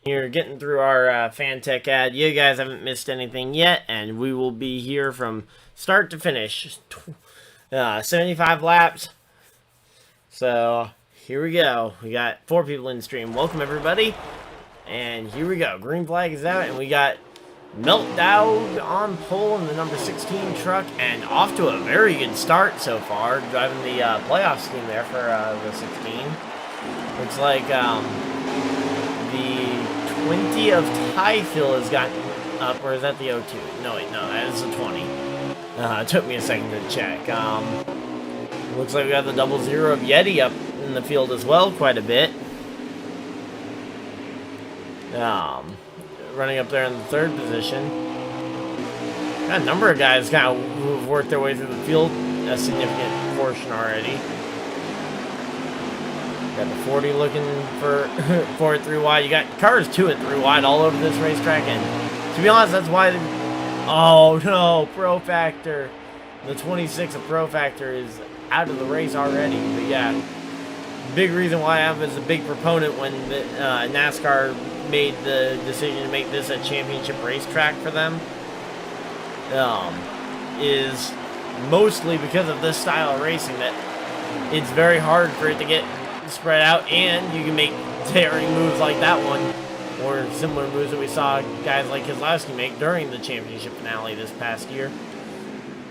Here, getting through our Fantech ad. You guys haven't missed anything yet, and we will be here from start to finish. 75 laps. So, here we go. We got 4 people in the stream. Welcome, everybody. And here we go. Green flag is out, and we got Meltdown on pole in the number 16 truck, and off to a very good start so far, driving the playoff scheme there for the 16. Looks like the 20 of Typhil has gotten up, or is that the 02? No, wait, no, that is the 20. It took me a second to check. Looks like we got the 00 of Yeti up in the field as well, quite a bit. Running up there in the 3rd position. Got a number of guys kind of who've worked their way through the field, a significant portion already. Got the 40 looking for 4 at 3 wide. You got cars 2 at 3 wide all over this racetrack, and to be honest, that's why. Oh no, Pro Factor. The 26 of Pro Factor is out of the race already. But yeah, big reason why I was a big proponent when the, NASCAR made the decision to make this a championship racetrack for them. Is mostly because of this style of racing that it's very hard for it to get spread out, and you can make daring moves like that one, or similar moves that we saw guys like Keselowski make during the championship finale this past year.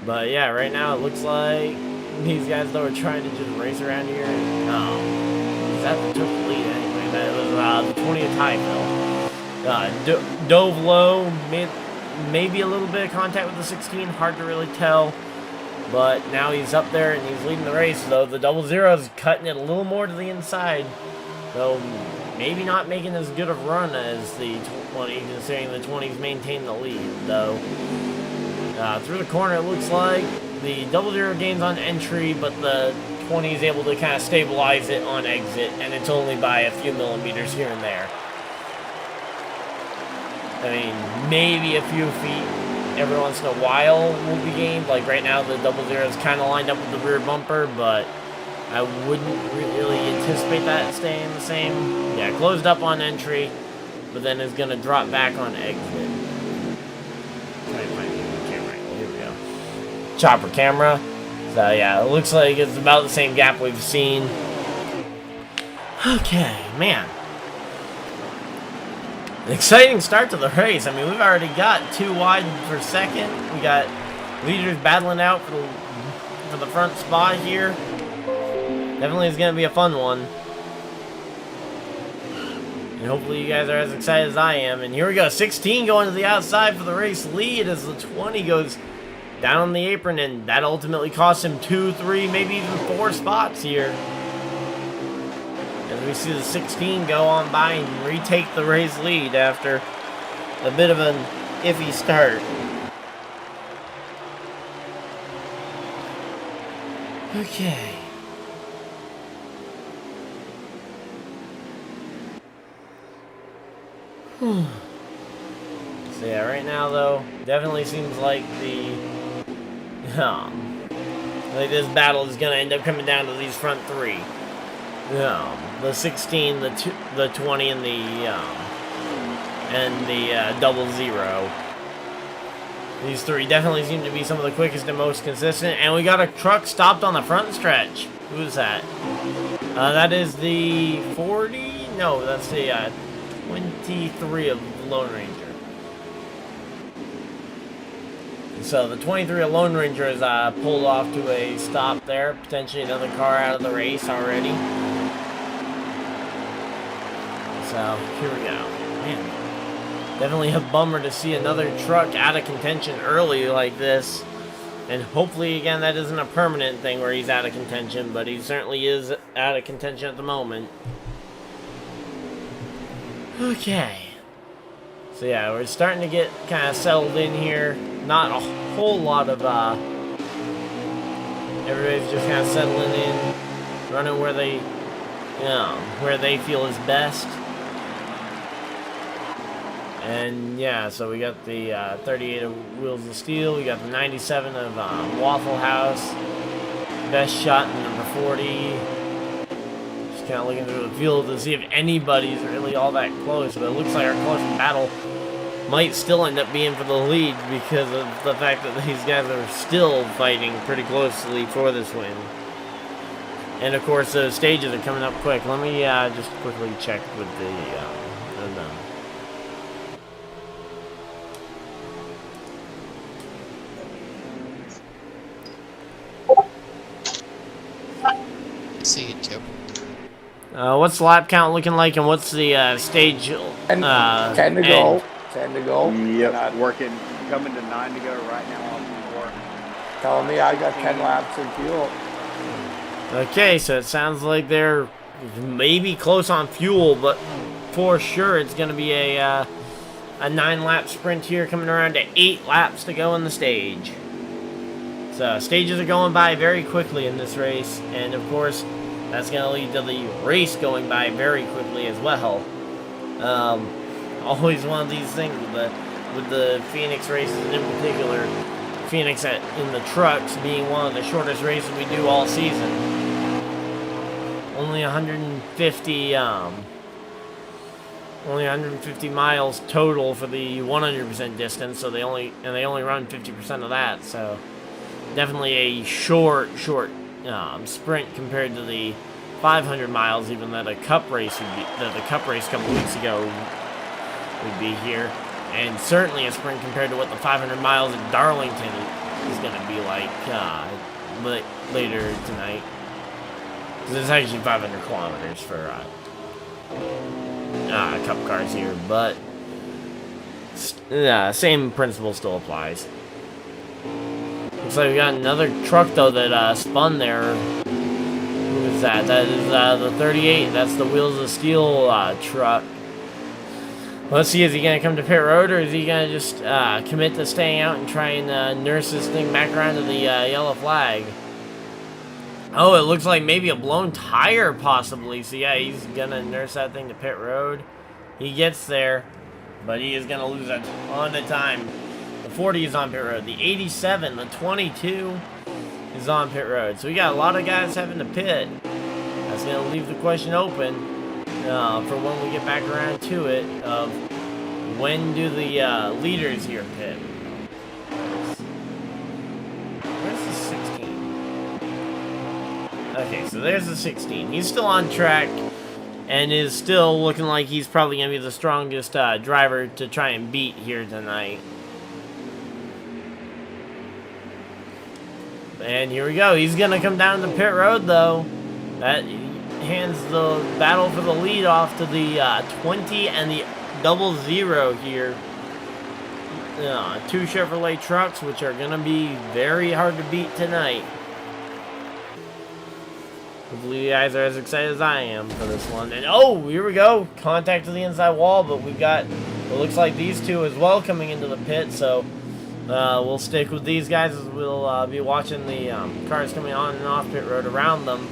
But yeah, right now it looks like these guys though are trying to just race around here. That took the lead anyway. That was the 20 of Typhil. Dove low, maybe a little bit of contact with the 16, hard to really tell. But now he's up there and he's leading the race, though the 00 is cutting it a little more to the inside. Though maybe not making as good a run as the 20, considering the 20's maintain the lead, though. Through the corner, it looks like the 00 gains on entry, but the 20 is able to kind of stabilize it on exit, and it's only by a few millimeters here and there. I mean, maybe a few feet every once in a while will be gained. Like right now, the 00 is kind of lined up with the rear bumper, but I wouldn't really anticipate that staying the same. Yeah, closed up on entry, but then is going to drop back on exit. Try to find the camera. Here we go. Chopper camera. So yeah, it looks like it's about the same gap we've seen. Okay, man. An exciting start to the race. I mean, we've already got 2 wide for second. We got leaders battling out for the front spot here. Definitely is going to be a fun one. And hopefully you guys are as excited as I am. And here we go, 16 going to the outside for the race lead as the 20 goes down on the apron, and that ultimately costs him 2, 3, maybe even 4 spots here. As we see the 16 go on by and retake the race lead after a bit of an iffy start. Okay. So yeah, right now though, definitely seems like like this battle is gonna end up coming down to these front 3. The 16, the 20, and the 00. These 3 definitely seem to be some of the quickest and most consistent. And we got a truck stopped on the front stretch. Who is that? That is the 40? No, that's the 23 of Lone Ranger. So the 23 of Lone Ranger is pulled off to a stop there. Potentially another car out of the race already. So here we go. Man, definitely a bummer to see another truck out of contention early like this. And hopefully, again, that isn't a permanent thing where he's out of contention, but he certainly is out of contention at the moment. Okay. So yeah, we're starting to get kind of settled in here. Not a whole lot of, everybody's just kind of settling in, running where they feel is best. And yeah, so we got the 38 of Wheels of Steel, we got the 97 of Waffle House, best shot in number 40. kind of looking through the field to see if anybody's really all that close. But it looks like our closest battle might still end up being for the lead because of the fact that these guys are still fighting pretty closely for this win. And of course, those stages are coming up quick. Let me just quickly check with the See you, Joe. what's the lap count looking like, and what's the stage? 10 to go. 10 to go. Yep, working, coming to 9 to go right now on the board. Telling me I got 10 laps in fuel. Okay, so it sounds like they're maybe close on fuel, but for sure it's going to be a 9-lap sprint here, coming around to 8 laps to go in the stage. So stages are going by very quickly in this race, and of course that's going to lead to the race going by very quickly as well. Always one of these things with the Phoenix races, and in particular Phoenix in the trucks being one of the shortest races we do all season. Only 150 miles total for the 100% distance, so they only run 50% of that. So definitely a short sprint compared to the 500 miles even that the Cup race a couple weeks ago would be here, and certainly a sprint compared to what the 500 miles at Darlington is going to be like later tonight. Because it's actually 500 kilometers for Cup cars here, but same principle still applies. Looks like we got another truck though that spun there. Who is that? That is the 38. That's the Wheels of Steel truck. Let's see, is he going to come to pit road, or is he going to just commit to staying out and try and nurse this thing back around to the yellow flag? Oh, it looks like maybe a blown tire, possibly. So, yeah, he's going to nurse that thing to pit road. He gets there, but he is going to lose a ton of time. The 40 is on pit road. The 87, the 22 is on pit road. So, we got a lot of guys having to pit. That's going to leave the question open for when we get back around to it of when do the leaders here pit. Where's the 16? Okay, so there's the 16. He's still on track and is still looking like he's probably going to be the strongest driver to try and beat here tonight. And here we go. He's going to come down to pit road, though. That hands the battle for the lead off to the 20 and the 00 here. Two Chevrolet trucks, which are going to be very hard to beat tonight. Hopefully you guys are as excited as I am for this one. And oh, here we go. Contact to the inside wall, but we've got, it looks like these two as well coming into the pit, so we'll stick with these guys as we'll be watching the cars coming on and off pit road around them.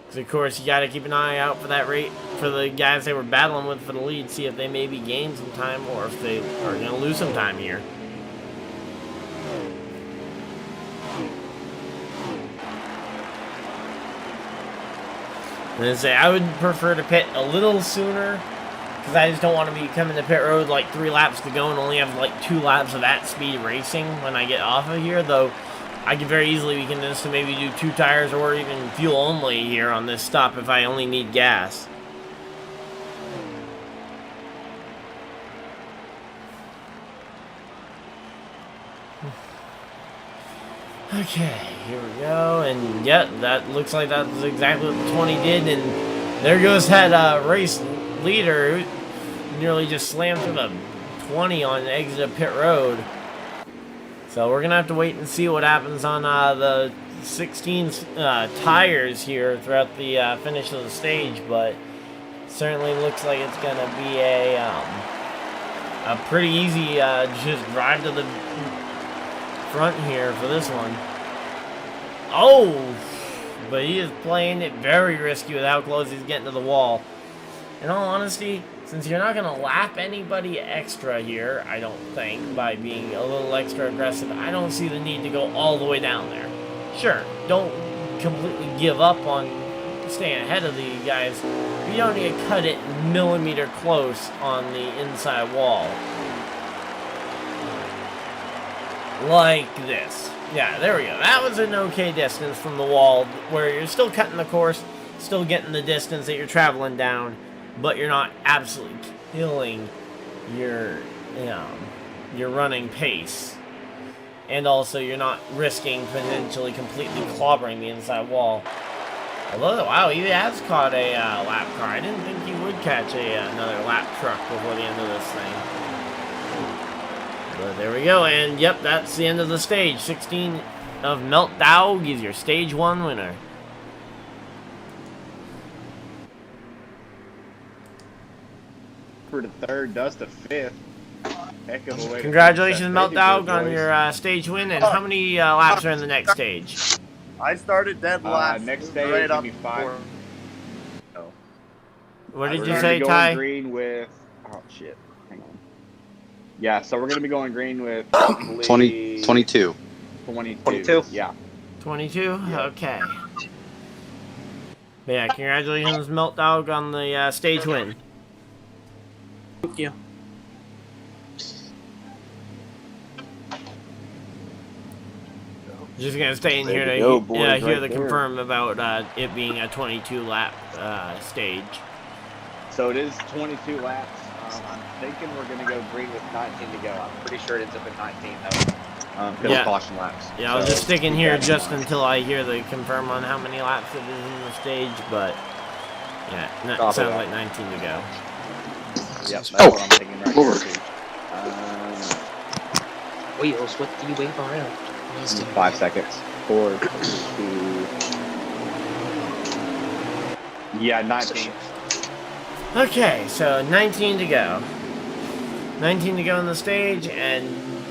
Because of course you got to keep an eye out for that rate for the guys they were battling with for the lead, see if they maybe gain some time or if they are going to lose some time here. And say I would prefer to pit a little sooner because I just don't want to be coming to pit road like 3 laps to go and only have like 2 laps of at speed racing when I get off of here. Though I could very easily be convinced to maybe do 2 tires or even fuel only here on this stop if I only need gas. Okay, here we go, and yeah, that looks like that's exactly what the 20 did, and there goes that race leader who nearly just slammed through the 20 on the exit of pit road. So we're going to have to wait and see what happens on the 16 tires here throughout the finish of the stage, but certainly looks like it's going to be a pretty easy just drive to the front here for this one. Oh, but he is playing it very risky with how close he's getting to the wall. In all honesty, since you're not going to lap anybody extra here, I don't think, by being a little extra aggressive, I don't see the need to go all the way down there. Sure, don't completely give up on staying ahead of the guys, you don't need to cut it millimeter close on the inside wall. Like this. Yeah, there we go. That was an okay distance from the wall where you're still cutting the course, still getting the distance that you're traveling down, but you're not absolutely killing your running pace. And also, you're not risking potentially completely clobbering the inside wall. Although, wow, he has caught a lap car. I didn't think he would catch another lap truck before the end of this thing. But there we go, and yep, that's the end of the stage. 16 of Meltdown is your stage 1 winner. For the third, Dust the fifth. Heck of a way. Congratulations, Meltdown, on your stage win. And how many laps are in the next stage? I started dead last. Next stage right is up gonna be 5. Oh. What did We're you gonna say, be Ty? going green with. Oh shit! Hang on. Yeah, so we're gonna be going green with 22. 22. Yeah. 22? Okay. But yeah, congratulations, Meltdown, on the stage win. Thank you. Just gonna stay in here to There you go, boys, hear right the there. confirm about it being a 22 lap stage. So it is 22 laps. I'm thinking we're gonna go green with 19 to go. I'm pretty sure it ends up at 19 though. Because Yeah. of caution laps. Yeah, I'll So just stick in keep here that in just mind. until I hear the confirm on how many laps it is in the stage, but yeah, Copy sounds that. like 19 to go. Yep, that's Oh, what I'm thinking right over. here too. Wheels, what do you wave around? 5 seconds. 4, 2. Yeah, 19. Okay, so 19 to go. 19 to go on the stage, and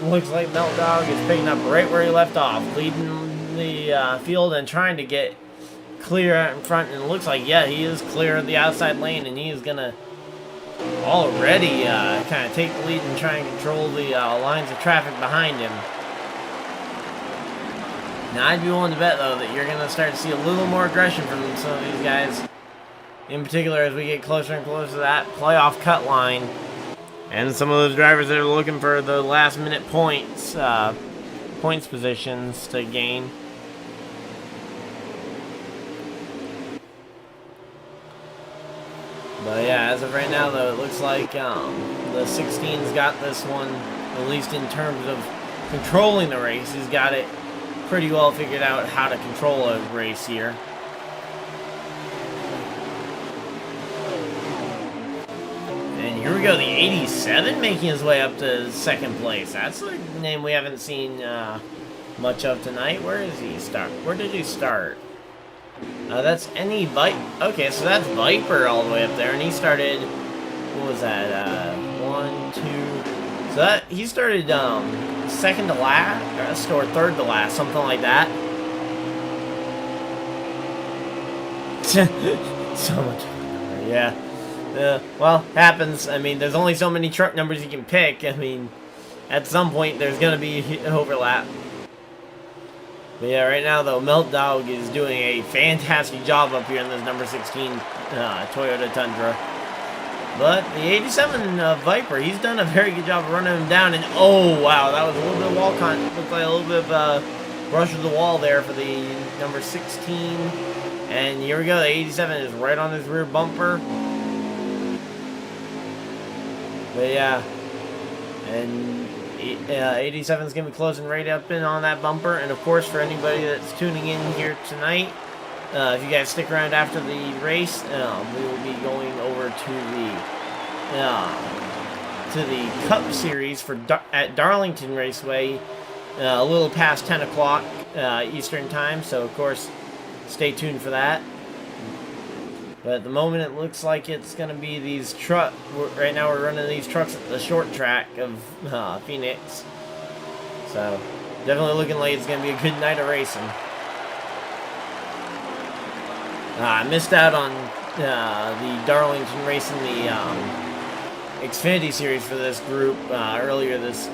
looks like Meltdog is picking up right where he left off, leading the field and trying to get clear out in front. And it looks like, yeah, he is clear of the outside lane, and he is gonna already kind of take the lead and try and control the lines of traffic behind him. Now, I'd be willing to bet, though, that you're going to start to see a little more aggression from some of these guys. In particular, as we get closer and closer to that playoff cut line. And some of those drivers that are looking for the last-minute points, points positions to gain. But yeah, as of right now, though, it looks like the 16's got this one, at least in terms of controlling the race. He's got it pretty well figured out how to control a race here. And here we go, the 87 making his way up to second place. That's a name we haven't seen much of tonight. Where is he start? Where did he start? That's any Viper. Okay, so that's Viper all the way up there, and he started. What was that? 1, 2. So that he started second to last or third to last, something like that. So much. Yeah. Well, happens. I mean, there's only so many truck numbers you can pick. I mean, at some point there's gonna be an overlap. But yeah, right now though, Meltdog is doing a fantastic job up here in this number 16 Toyota Tundra. But the 87 Viper, he's done a very good job of running him down. And oh wow, that was a little bit of wall contact. Looked like a little bit of brush with the wall there for the number 16. And here we go, the 87 is right on his rear bumper. But yeah, and 87 is going to be closing right up in on that bumper. And of course, for anybody that's tuning in here tonight, if you guys stick around after the race, we will be going over to the Cup Series at Darlington Raceway, a little past 10 o'clock Eastern time. So of course, stay tuned for that. But at the moment, it looks like it's going to be these trucks. Right now, we're running these trucks at the short track of Phoenix. So, definitely looking like it's going to be a good night of racing. I missed out on the Darlington Racing, the Xfinity Series for this group earlier this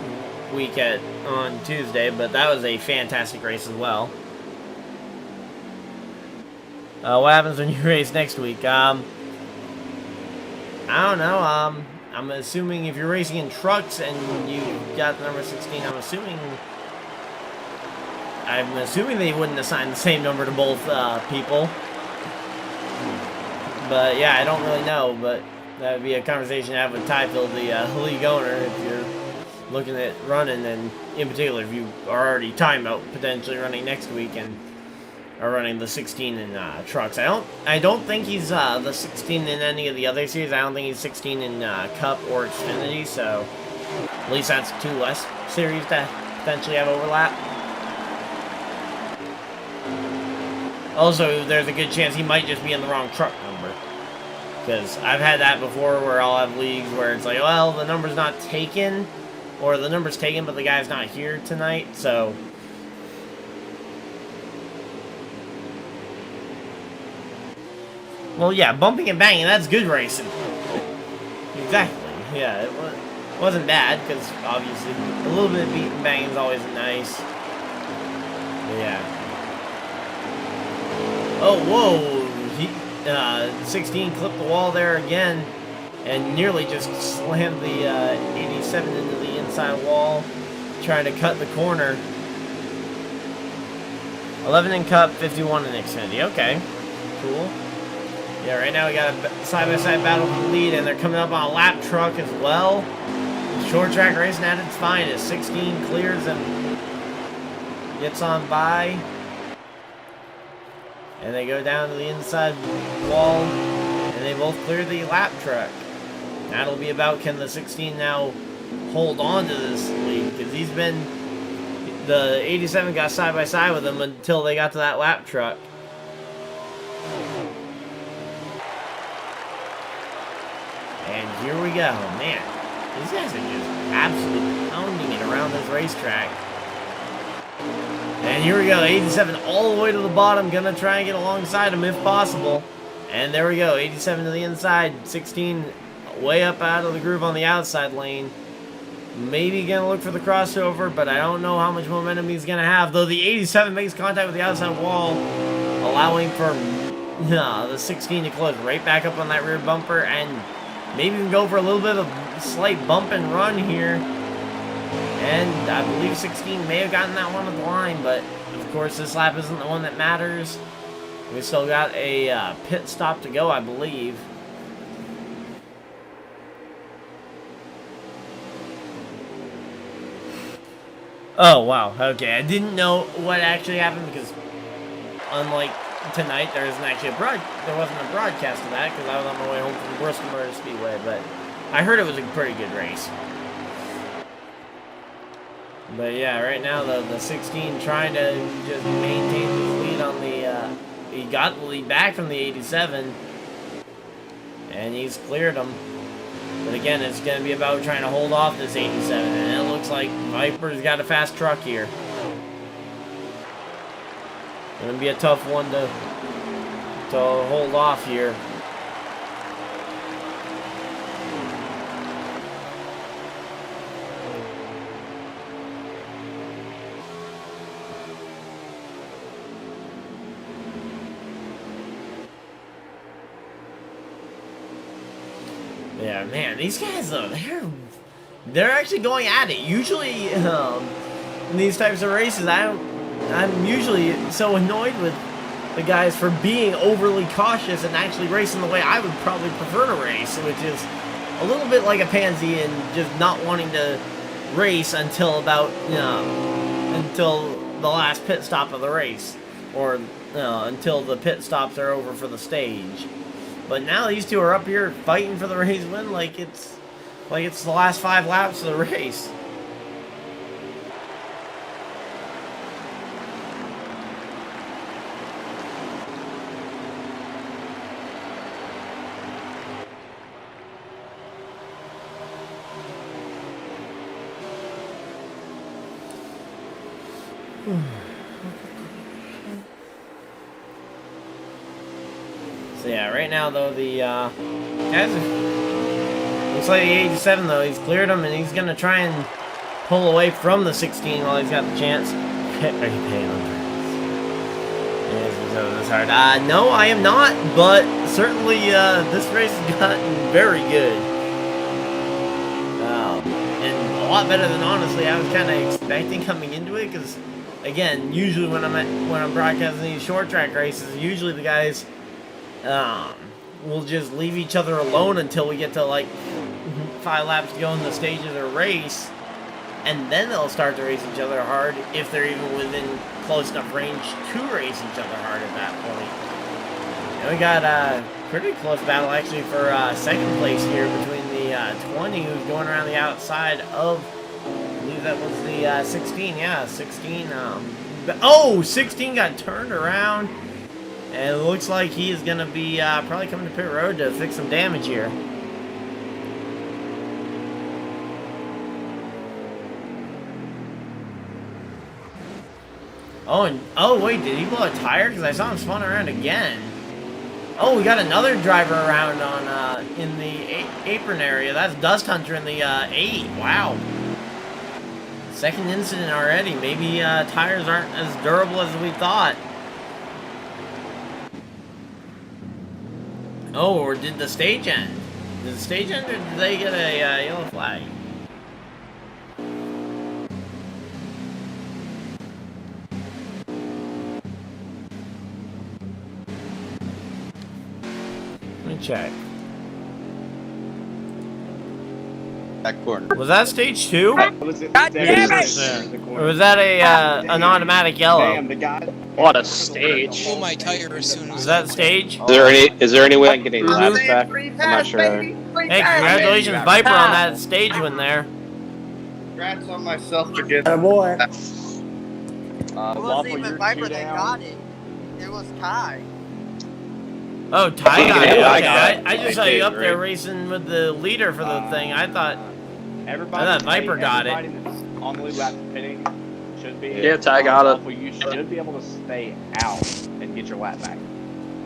week on Tuesday, but that was a fantastic race as well. What happens when you race next week? I don't know. I'm assuming if you're racing in trucks and you got the number 16, I'm assuming they wouldn't assign the same number to both people. But yeah, I don't really know. But that would be a conversation to have with Tyfield, the league owner, if you're looking at running, and in particular if you are already talking about potentially running next week and are running the 16 in trucks. I don't think he's the 16 in any of the other series. I don't think he's 16 in Cup or Xfinity, so at least that's 2 less series to potentially have overlap. Also, there's a good chance he might just be in the wrong truck number, because I've had that before where I'll have leagues where it's like, well, the number's not taken, or the number's taken but the guy's not here tonight, so... Well, yeah, bumping and banging, that's good racing. Exactly, yeah, it wasn't bad, because obviously a little bit of beat and banging is always nice. But yeah. Oh, whoa, 16 clipped the wall there again, and nearly just slammed the 87 into the inside wall, trying to cut the corner. 11 in Cup, 51 in Xfinity, okay, cool. Yeah, right now we got a side-by-side battle for the lead, and they're coming up on a lap truck as well. Short track racing at its finest. 16 clears and gets on by. And they go down to the inside wall, and they both clear the lap truck. That'll be about, can the 16 now hold on to this lead, because the 87 got side-by-side with him until they got to that lap truck. And here we go. Man, these guys are just absolutely pounding it around this racetrack. And here we go, 87 all the way to the bottom, gonna try and get alongside him if possible. And there we go, 87 to the inside, 16 way up out of the groove on the outside lane. Maybe gonna look for the crossover, but I don't know how much momentum he's gonna have. Though the 87 makes contact with the outside wall, allowing for the 16 to close right back up on that rear bumper, and maybe even go for a little bit of slight bump and run here. And I believe 16 may have gotten that one at the line, but of course this lap isn't the one that matters. We still got a pit stop to go, I believe. Oh, wow. Okay, I didn't know what actually happened, because unlike tonight, there wasn't a broadcast of that, because I was on my way home from Bristol Motor Speedway, but I heard it was a pretty good race. But yeah, right now the 16 trying to just maintain his lead on the, he got the lead back from the 87, and he's cleared him. But again, it's going to be about trying to hold off this 87, and it looks like Viper's got a fast truck here. Going to be a tough one to hold off here. Yeah, man, these guys though, they're actually going at it. Usually, in these types of races, I'm usually so annoyed with the guys for being overly cautious and actually racing the way I would probably prefer to race, which is a little bit like a pansy and just not wanting to race until about, until the last pit stop of the race, or until the pit stops are over for the stage. But now these two are up here fighting for the race win like it's the last 5 laps of the race. So yeah, right now though the guys looks like the 87 though, he's cleared him and he's gonna try and pull away from the 16 while he's got the chance. Are you paying on This hard. No, I am not, but certainly this race has gotten very good. And a lot better than honestly I was kind of expecting coming into it, because again, usually when I'm broadcasting these short track races, usually the guys will just leave each other alone until we get to like 5 laps to go in the stages or race, and then they'll start to race each other hard if they're even within close enough range to race each other hard at that point. And we got a pretty close battle actually for second place here between the 20 who's going around the outside of, I believe that was the 16. Yeah, 16. 16 got turned around, and it looks like he is going to be probably coming to pit road to fix some damage here. Oh, wait, did he blow a tire? Because I saw him spun around again. Oh, we got another driver around on in the apron area. That's Dust Hunter in the 8. Wow. Second incident already. Maybe tires aren't as durable as we thought. Oh, or did the stage end? Did the stage end, or did they get a yellow flag? Let me check. That corner. Was that stage 2? God damn Or was that a an automatic yellow? Damn, the guy. What a stage. Pull my tire as soon as Was that stage? Is there any way I can get any laps back? I'm not sure. Hey, congratulations, Viper, on that stage win there. Congrats on myself for getting. Oh boy. It Waffle, wasn't even you're Viper 2 that down. got it. It was Ty. Oh, Ty got it. Yeah, I Okay, got it. I just I saw you did, up there right? racing with the leader for the thing. I thought Everybody, I thought Viper got it. everybody that's on the lead lap pitting should be. Yeah, Ty got it. Waffle, you should be able to stay out and get your lap back.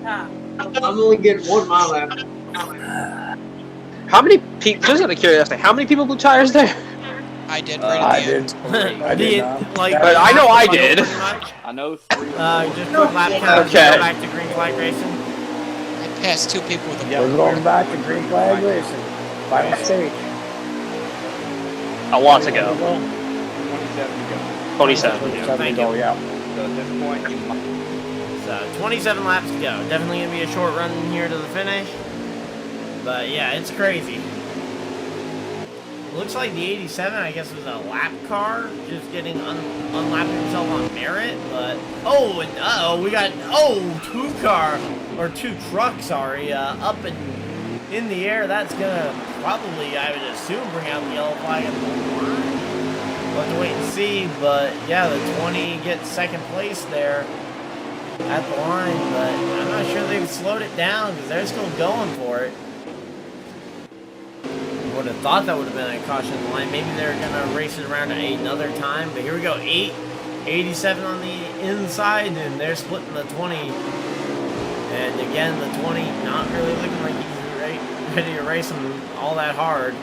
I'm only getting 1 mile lap. How many people, just out of curiosity, how many people blew tires there? I did right I at the end. did. I did like, not. But I know I did. pretty much. I know 3 Just quick lap count. Okay. Go back to green flag racing. I passed 2 people with a Yeah. We're going back to green flag racing. Final stage. A lot to go. 27 to go. 27. Yeah. Seven Thank to go, you. yeah. So at this point, you might. So 27 laps to go. Definitely gonna be a short run here to the finish. But yeah, it's crazy. Looks like the 87, I guess, was a lap car, just getting unlapping himself on merit. But oh, and we got 2 trucks, sorry, up and in the air. That's gonna probably, I would assume, bring out the yellow flag at the line. We'll have to wait and see. But yeah, the 20 gets second place there at the line. But I'm not sure they've slowed it down because they're still going for it. Would have thought that would have been a caution in the line. Maybe they're gonna race it around another time. But here we go, 87 on the inside, and they're splitting the 20. And again, the 20 not really looking like he's ready to race them all that hard.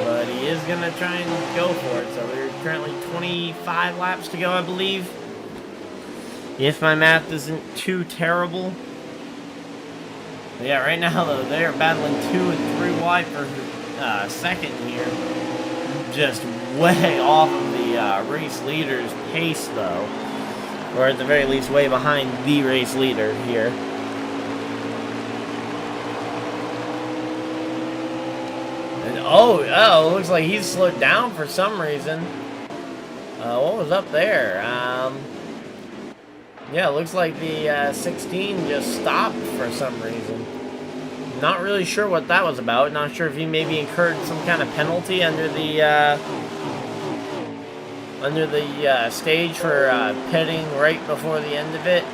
But he is gonna try and go for it. So we're currently 25 laps to go, I believe. If my math isn't too terrible. But yeah, right now though, they're battling 2 and 3 wide for second here. Just way off of the race leader's pace though. Or at the very least way behind the race leader here. And oh, looks like he's slowed down for some reason. What was up there? Yeah, it looks like the 16 just stopped for some reason. Not really sure what that was about. Not sure if he maybe incurred some kind of penalty under the stage for pitting right before the end of it.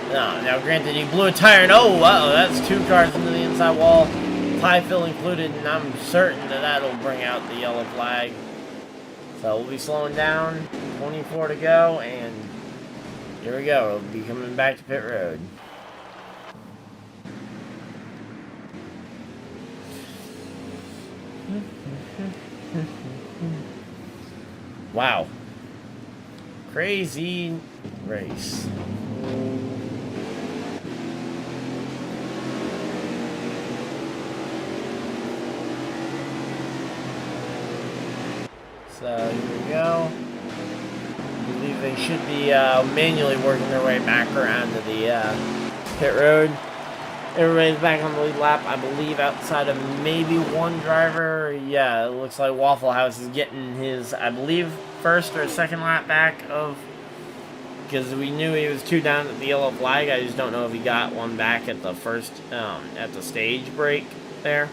No, now granted he blew a tire and oh wow, that's 2 cars into the inside wall. Tie fill included, and I'm certain that that'll bring out the yellow flag. So we'll be slowing down. 24 to go, and here we go. We'll be coming back to pit road. Wow. crazy race. So here we go. I believe they should be manually working their way back around to the pit road. Everybody's back on the lead lap, I believe, outside of maybe one driver. Yeah, it looks like Waffle House is getting his, I believe, first or second lap back of, because we knew he was 2 down at the yellow flag. I just don't know if he got one back at the first, at the stage break there.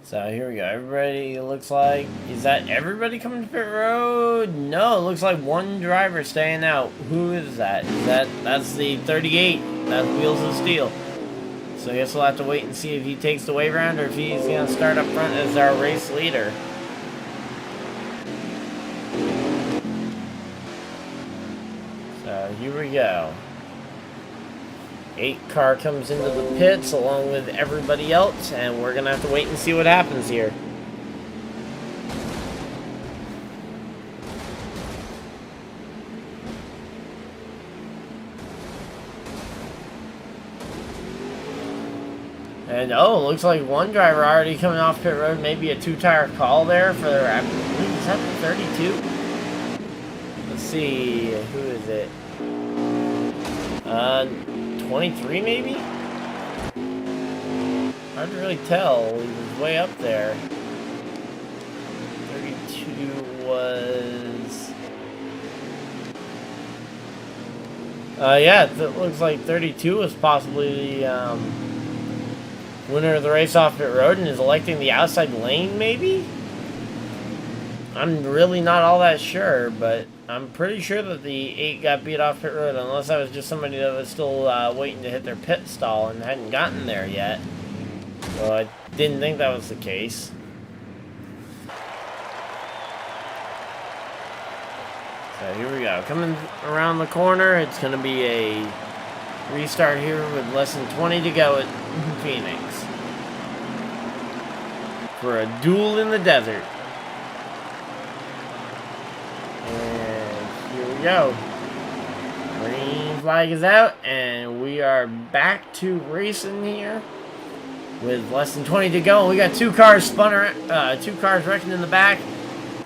So here we go. Everybody looks like, is that everybody coming to pit road? No, it looks like one driver staying out. Who is that? That's the 38. That's Wheels of Steel. So I guess we'll have to wait and see if he takes the wave round or if he's gonna start up front as our race leader. So here we go. 8 car comes into the pits along with everybody else, and we're gonna have to wait and see what happens here. And oh, looks like one driver already coming off pit road, maybe a 2-tire call there for, I believe, is that the 32? Let's see, who is it? 23 maybe? Hard to really tell. He was way up there. 32 was... yeah, it looks like 32 was possibly the winner of the race off pit road and is electing the outside lane, maybe? I'm really not all that sure, but I'm pretty sure that the 8 got beat off pit road, unless that was just somebody that was still waiting to hit their pit stall and hadn't gotten there yet. So I didn't think that was the case. So here we go. Coming around the corner, it's going to be a restart here with less than 20 to go at Phoenix. For a duel in the desert. Go. Green flag is out, and we are back to racing here with less than 20 to go. We got 2 cars spun around, 2 cars wrecking in the back,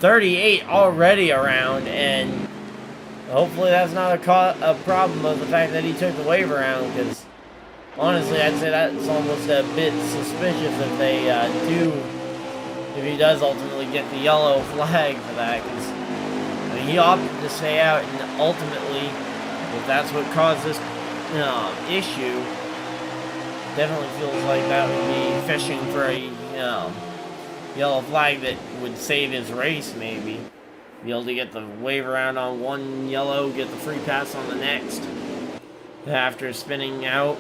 38 already around, and hopefully that's not a problem of the fact that he took the wave around, because honestly I'd say that's almost a bit suspicious if they if he does ultimately get the yellow flag for that, because he opted to stay out, and ultimately, if that's what caused this issue, definitely feels like that would be fishing for a yellow flag that would save his race, maybe. Be able to get the wave around on one yellow, get the free pass on the next after spinning out.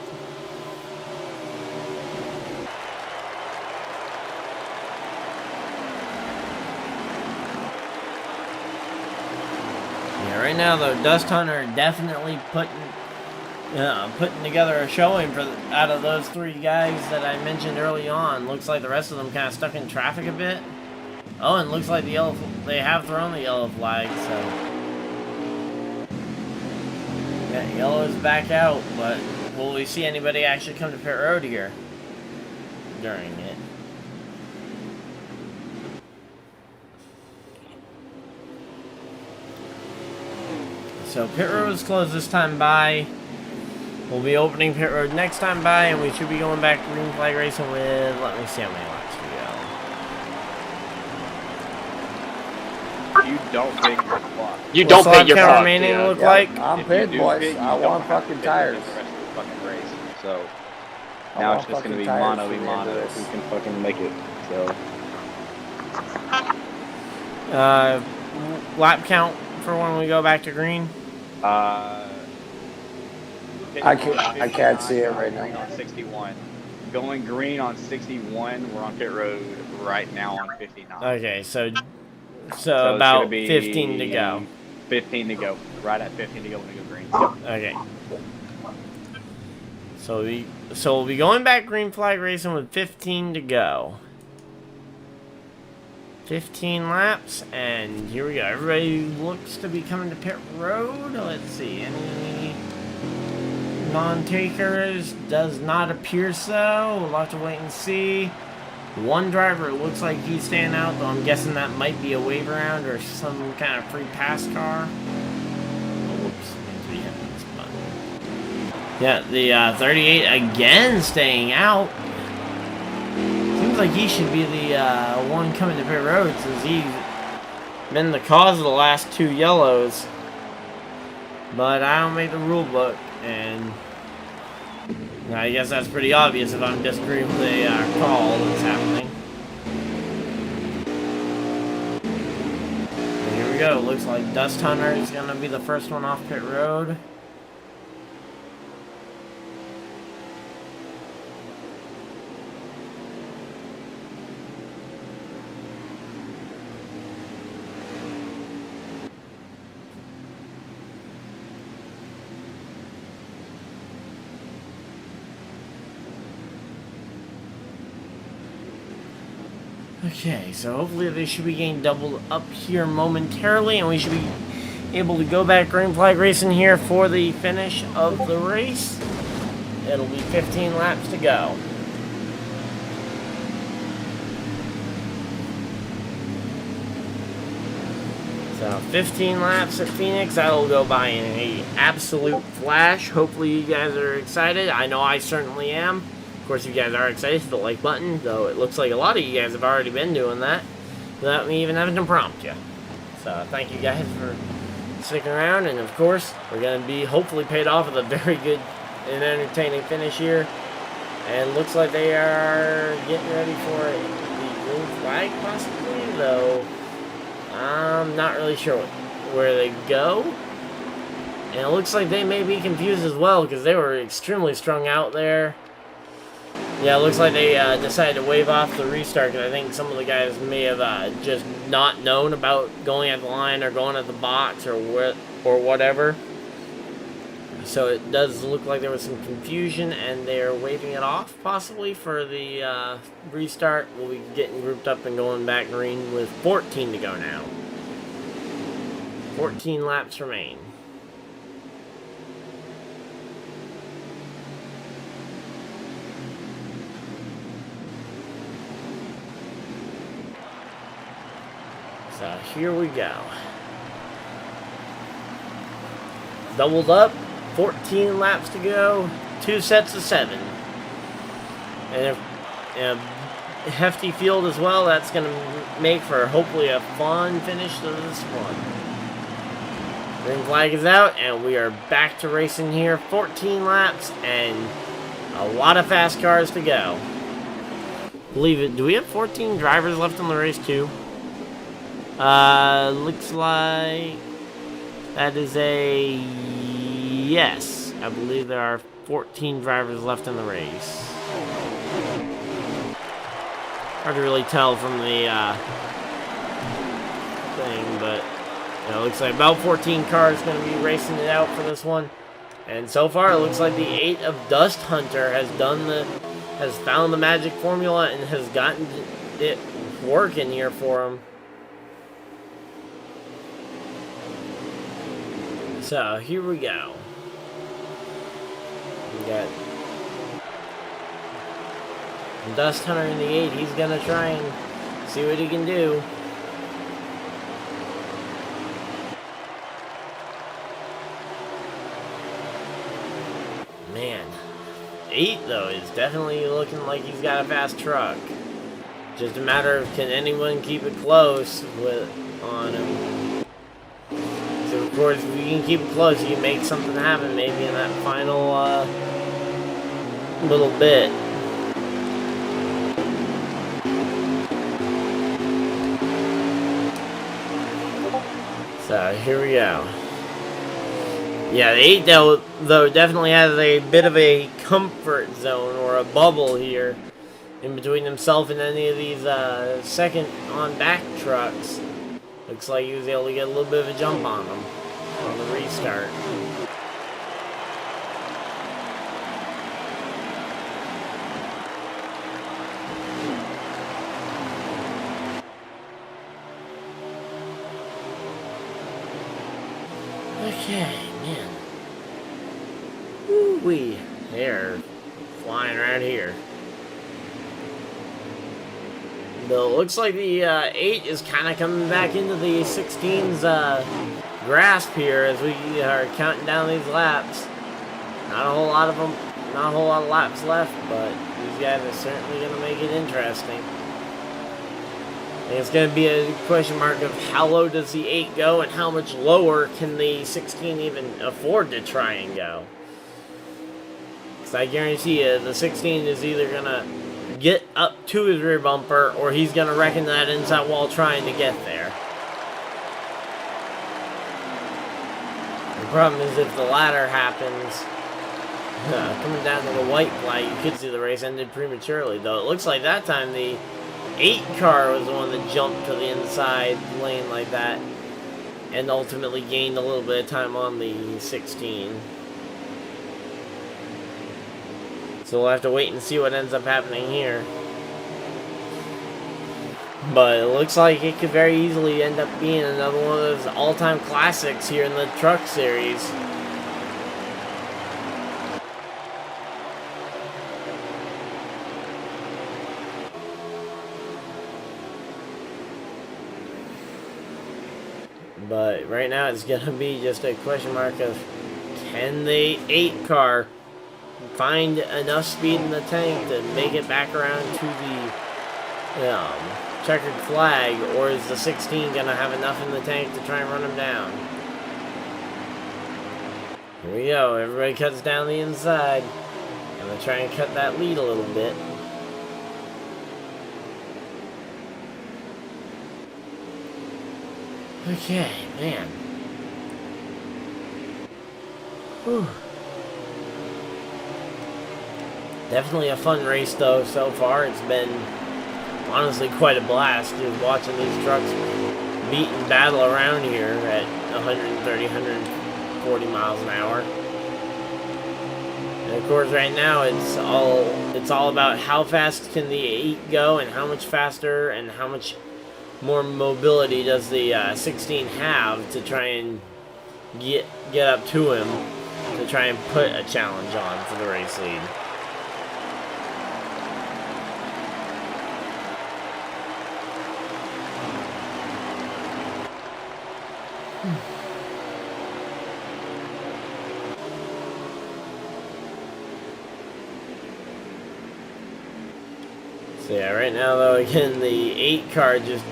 Right now, though, Dust Hunter definitely putting together a showing for out of those 3 guys that I mentioned early on. Looks like the rest of them kind of stuck in traffic a bit. Oh, and looks like they have thrown the yellow flag, so yeah, yellow is back out. But will we see anybody actually come to pit road here during it? So pit road is closed this time by. We'll be opening pit road next time by, and we should be going back to green flag racing with, let me see how many laps we go. You don't pay your clock. You don't pay your clock. clock. Remaining Yeah. look like. I'm If paid, you do boys. pit, you I don't want have to fucking pit tires. the rest of the fucking race. So I now want it's just gonna fucking be tires mono for v the end mono of who this. can fucking make it. So Lap count for when we go back to green. I can't see it right now. On 61. going green on 61. We're on pit road right now on 59. Okay, so it's gonna about be 15 to go. 15 to go. Right at 15 to go when we go green. Yep. Okay. So we'll be going back green flag racing with 15 to go. 15 laps, and here we go. Everybody looks to be coming to pit road. Let's see, any non-takers? Does not appear so. We'll have to wait and see. One driver, it looks like he's staying out, though I'm guessing that might be a wave around or some kind of free pass car. Oh, whoops. Meant to be hitting this button. Yeah, the 38 again staying out. Seems like he should be the one coming to pit road since he's been the cause of the last 2 yellows. But I don't make the rule book, and I guess that's pretty obvious if I'm disagreeing with the call that's happening. And here we go. Looks like Dust Hunter is going to be the first one off pit road. Okay, so hopefully they should be getting doubled up here momentarily, and we should be able to go back green flag racing here for the finish of the race. It'll be 15 laps to go. So 15 laps at Phoenix, that'll go by in an absolute flash. Hopefully you guys are excited. I know I certainly am. Of course, if you guys are excited, hit the like button, though it looks like a lot of you guys have already been doing that without me even having to prompt you. So thank you guys for sticking around, and of course, we're going to be hopefully paid off with a very good and entertaining finish here. And looks like they are getting ready for the green flag possibly, though I'm not really sure where they go. And it looks like they may be confused as well, because they were extremely strung out there. Yeah, it looks like they decided to wave off the restart, because I think some of the guys may have just not known about going at the line or going at the box or whatever. So it does look like there was some confusion, and they're waving it off possibly for the restart. We'll be getting grouped up and going back green with 14 to go now. 14 laps remain. So here we go. Doubled up, 14 laps to go, 2 sets of 7. And a hefty field as well. That's going to make for hopefully a fun finish to this one. Green flag is out, and we are back to racing here. 14 laps and a lot of fast cars to go. Believe it. Do we have 14 drivers left in the race too? Looks like that is a yes. I believe there are 14 drivers left in the race. Hard to really tell from the thing, but it looks like about 14 cars going to be racing it out for this one. And so far, it looks like the 8 of Dust Hunter has found the magic formula and has gotten it working here for him. So, here we go. We got Dust Hunter in the 8. He's going to try and see what he can do. Man. 8, though, is definitely looking like he's got a fast truck. Just a matter of can anyone keep it close on him. So, of course, if you can keep it close, you can make something happen maybe in that final little bit. So, here we go. Yeah, the 8 though definitely has a bit of a comfort zone or a bubble here in between himself and any of these second on back trucks. Looks like he was able to get a little bit of a jump on them on the restart. Okay, man. Woo-wee. They're flying right here. Though it looks like the 8 is kind of coming back into the 16's grasp here as we are counting down these laps. Not a whole lot of them, not a whole lot of laps left, but these guys are certainly going to make it interesting. I think it's going to be a question mark of how low does the 8 go and how much lower can the 16 even afford to try and go. Because I guarantee you the 16 is either going to get up to his rear bumper or he's going to reckon that inside wall trying to get there. The problem is if the latter happens, coming down to the white flag, you could see the race ended prematurely. Though it looks like that time the 8 car was the one that jumped to the inside lane like that and ultimately gained a little bit of time on the 16. So we'll have to wait and see what ends up happening here. But it looks like it could very easily end up being another one of those all-time classics here in the Truck Series. But right now it's going to be just a question mark of can the 8 car find enough speed in the tank to make it back around to the checkered flag, or is the 16 going to have enough in the tank to try and run him down? Here we go. Everybody cuts down the inside. I'm going to try and cut that lead a little bit. Okay, man. Whew. Definitely a fun race, though, so far. It's been, honestly, quite a blast just watching these trucks beat and battle around here at 130, 140 miles an hour. And, of course, right now, it's all about how fast can the 8 go and how much faster and how much more mobility does the 16 have to try and get up to him to try and put a challenge on for the race lead. So yeah, right now though, again, the 8 car just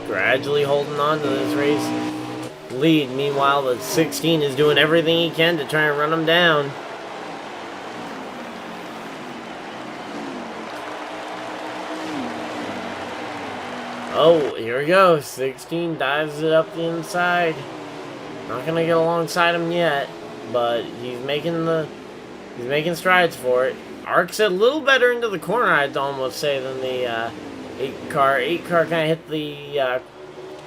gradually holding on to this race lead. Meanwhile, the 16 is doing everything he can to try and run him down. Oh, here we go. 16 dives it up the inside. Not gonna get alongside him yet, but he's making strides for it. Arcs it a little better into the corner, I'd almost say, than the 8 car. 8 car kind of hit the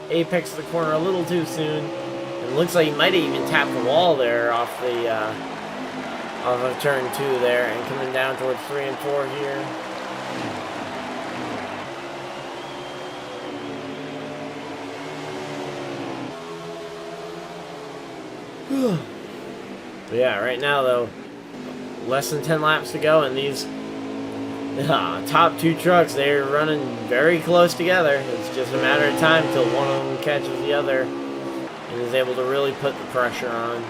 apex of the corner a little too soon. And looks like he might have even tapped the wall there off of turn 2 there, and coming down towards 3 and 4 here. But yeah, right now though, less than 10 laps to go, and these top 2 trucks, they're running very close together. It's just a matter of time till one of them catches the other and is able to really put the pressure on.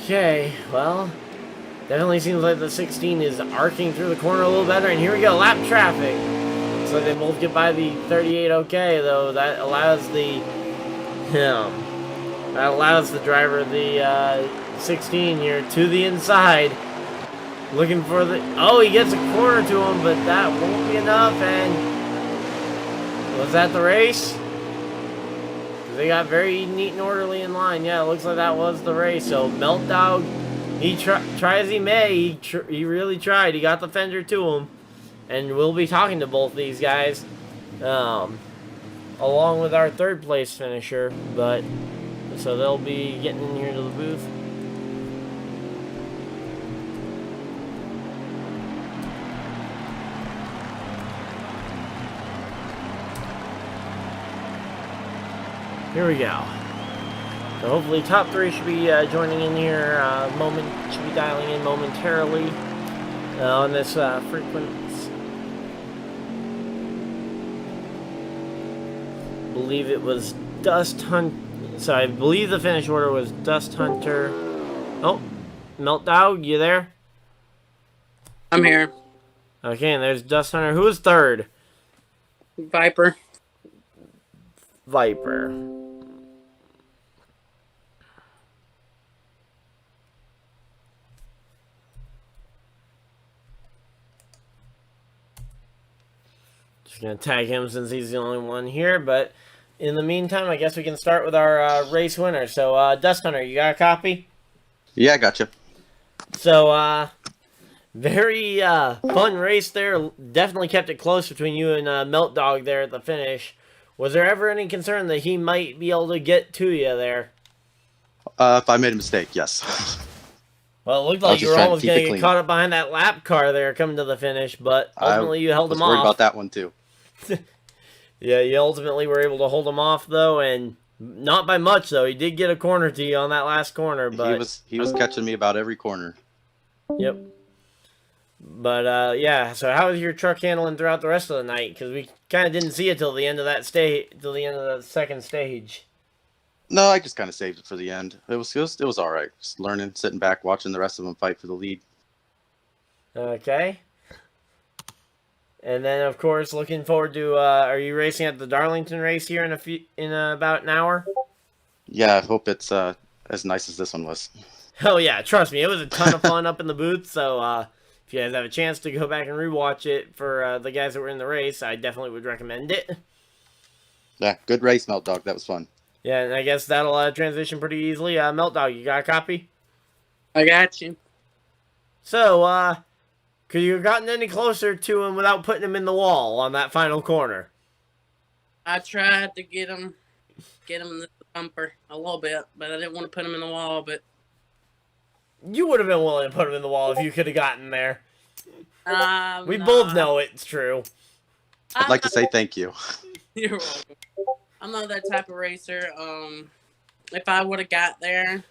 Okay, well, definitely seems like the 16 is arcing through the corner a little better, and here we go, lap traffic. So they both get by the 38 okay, though. That allows the driver of the 16 here to the inside. Looking for the... Oh, he gets a corner to him, but that won't be enough, and... Was that the race? They got very neat and orderly in line. Yeah, it looks like that was the race. So, Meltdog, he try as he may, he really tried. He got the fender to him. And we'll be talking to both these guys. Along with our third place finisher. But, so they'll be getting in here to the booth. Here we go. So hopefully top three should be joining in here. Should be dialing in momentarily on this frequency. I believe it was Dust Hunt. So I believe the finish order was Dust Hunter. Oh, Meltdog, you there? I'm here. Okay, and there's Dust Hunter. Who was third? Viper. Viper. Just gonna tag him since he's the only one here, but in the meantime, I guess we can start with our race winner. So, Dust Hunter, you got a copy? Yeah, I gotcha. So, very fun race there. Definitely kept it close between you and Meltdog there at the finish. Was there ever any concern that he might be able to get to you there? If I made a mistake, yes. Well, it looked like you were almost going to get caught up behind that lap car there coming to the finish, but ultimately you held him off. I was worried about that one, too. Yeah, you ultimately were able to hold him off, though, and not by much, though. He did get a corner to you on that last corner, but... He was catching me about every corner. Yep. But, yeah, so how was your truck handling throughout the rest of the night? Because we kind of didn't see it till the end of that till the end of the second stage. No, I just kind of saved it for the end. It was all right. Just learning, sitting back, watching the rest of them fight for the lead. Okay. And then, of course, looking forward to, are you racing at the Darlington race here in about an hour? Yeah, I hope it's as nice as this one was. Oh, yeah, trust me, it was a ton of fun up in the booth, so if you guys have a chance to go back and rewatch it for the guys that were in the race, I definitely would recommend it. Yeah, good race, Meltdog. That was fun. Yeah, and I guess that'll transition pretty easily. Meltdog, you got a copy? I got you. So, could you have gotten any closer to him without putting him in the wall on that final corner? I tried to get him in the bumper a little bit, but I didn't want to put him in the wall, but... You would have been willing to put him in the wall if you could have gotten there. We no. both know it's true. I'd like to say thank you. You're welcome. I'm not that type of racer. If I would have got there,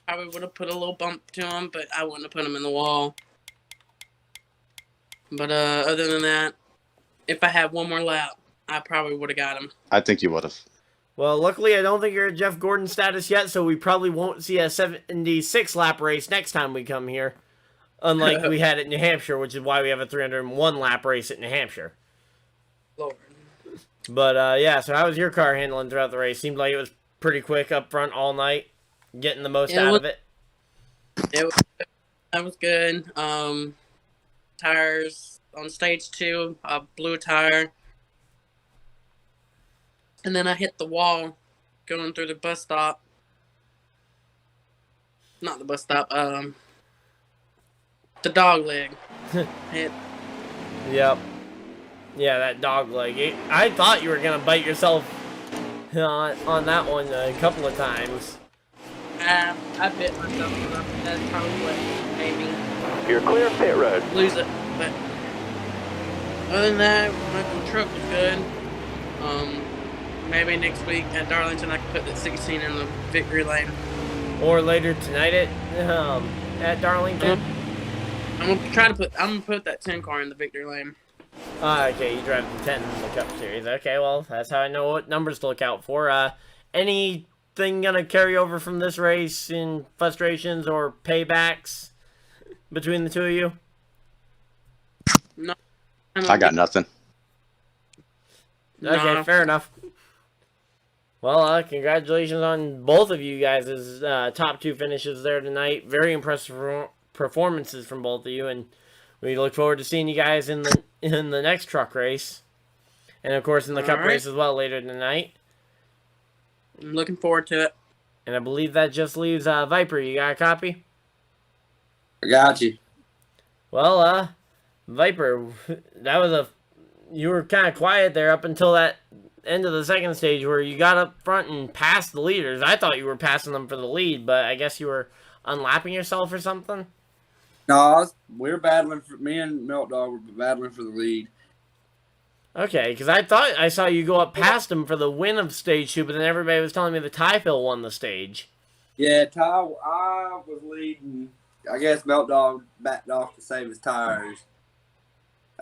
I probably would have put a little bump to him, but I wouldn't have put him in the wall. But other than that, if I had one more lap, I probably would have got him. I think you would have. Well, luckily, I don't think you're at Jeff Gordon status yet, so we probably won't see a 76-lap race next time we come here. Unlike we had at New Hampshire, which is why we have a 301-lap race at New Hampshire. Lord. But, yeah, so how was your car handling throughout the race? Seemed like it was pretty quick up front all night, getting the most out of it. That was good. Tires on stage 2, I blew a tire. And then I hit the wall going through the bus stop. Not the bus stop, the dog leg. Hit. Yep. Yeah, that dog leg. I thought you were going to bite yourself on that one a couple of times. I bit myself. That's probably what made me You're clear of pit road. lose it. But other than that, my truck was good. Maybe next week at Darlington I can put that 16 in the victory lane. Or later tonight at Darlington. I'm gonna put that 10 car in the victory lane. Okay, you drive the 10 in the Cup Series. Okay, well, that's how I know what numbers to look out for. Anything gonna carry over from this race in frustrations or paybacks between the two of you? No. I got nothing. Okay, No. fair enough. Well, congratulations on both of you guys' top 2 finishes there tonight. Very impressive performances from both of you, and we look forward to seeing you guys in the next truck race, and of course in the cup race as well later tonight. I'm looking forward to it. And I believe that just leaves Viper. You got a copy? I got you. Well, Viper, you were kind of quiet there up until that end of the second stage where you got up front and passed the leaders. I thought you were passing them for the lead, but I guess you were unlapping yourself or something? No, we were battling for me and Milk Dog were battling for the lead. Okay, because I thought I saw you go up past him for the win of stage 2, but then everybody was telling me the Typhil won the stage. Yeah, I was leading. I guess Milk Dog backed off to save his tires.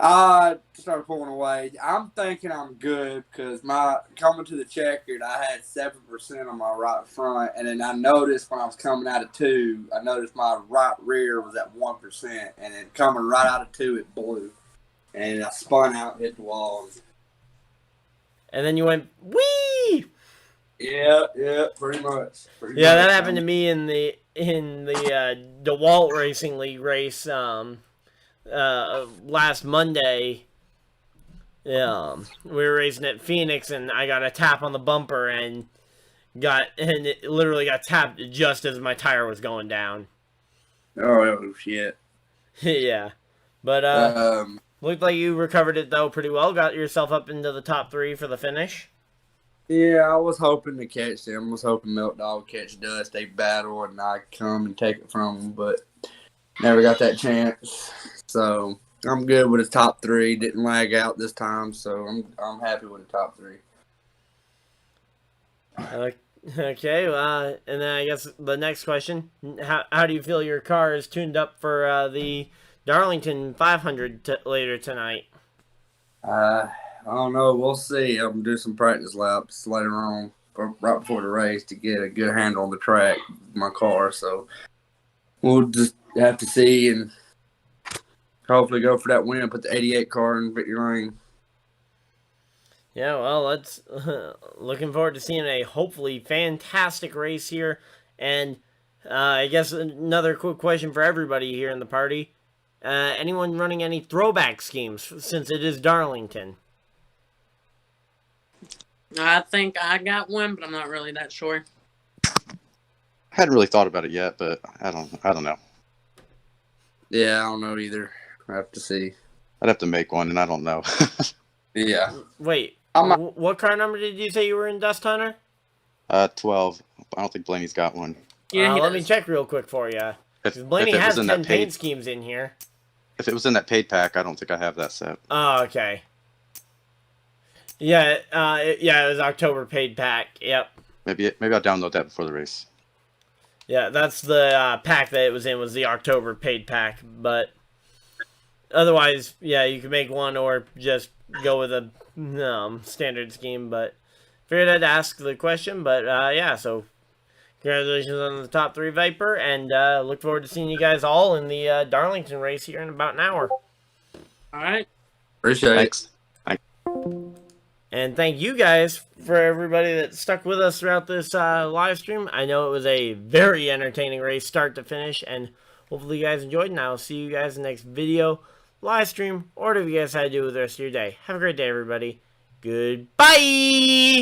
I started pulling away. I'm thinking I'm good because coming to the checkered, I had 7% on my right front, and then I noticed when I was coming out of 2, I noticed my right rear was at 1%, and then coming right out of 2, it blew, and I spun out and hit the wall. And then you went, whee! Yeah, pretty much. Yeah, that happened to me in the DeWalt Racing League race last Monday. We were racing at Phoenix, and I got a tap on the bumper and it literally got tapped just as my tire was going down. Oh shit. Yeah, but looked like you recovered it though pretty well. Got yourself up into the top 3 for the finish. Yeah, I was hoping to catch them. I was hoping Milk Dog would catch Dust. They battle and I come and take it from them, but never got that chance. So I'm good with the top 3. Didn't lag out this time, so I'm happy with the top 3. Okay, and then I guess the next question: how do you feel your car is tuned up for the Darlington 500 later tonight? I don't know. We'll see. I'm gonna do some practice laps later on, right before the race, to get a good handle on the track with my car. So we'll just have to see and hopefully go for that win. Put the 88 car in victory lane. Yeah, well, let's looking forward to seeing a hopefully fantastic race here. And I guess another quick question for everybody here in the party: anyone running any throwback schemes since it is Darlington? I think I got one, but I'm not really that sure. I hadn't really thought about it yet, but I don't know. Yeah, I don't know either. I have to see. I'd have to make one, and I don't know. Yeah. Wait, what car number did you say you were in, Dust Hunter? 12. I don't think Blaney's got one. Yeah, let me check real quick for you. Blaney has 10 paint schemes in here. If it was in that paid pack, I don't think I have that set. Oh, okay. Yeah, it was October paid pack. Yep. Maybe I'll download that before the race. Yeah, that's the pack that it was in, was the October paid pack. But otherwise, yeah, you can make one or just go with a standard scheme. But figured I'd ask the question. But yeah, so congratulations on the top 3, Viper, and look forward to seeing you guys all in the Darlington race here in about an hour. All right. Appreciate it. Thanks. And thank you guys for everybody that stuck with us throughout this live stream. I know it was a very entertaining race start to finish, and hopefully you guys enjoyed, and I will see you guys in the next video, live stream, or whatever you guys had to do with the rest of your day. Have a great day, everybody. Goodbye!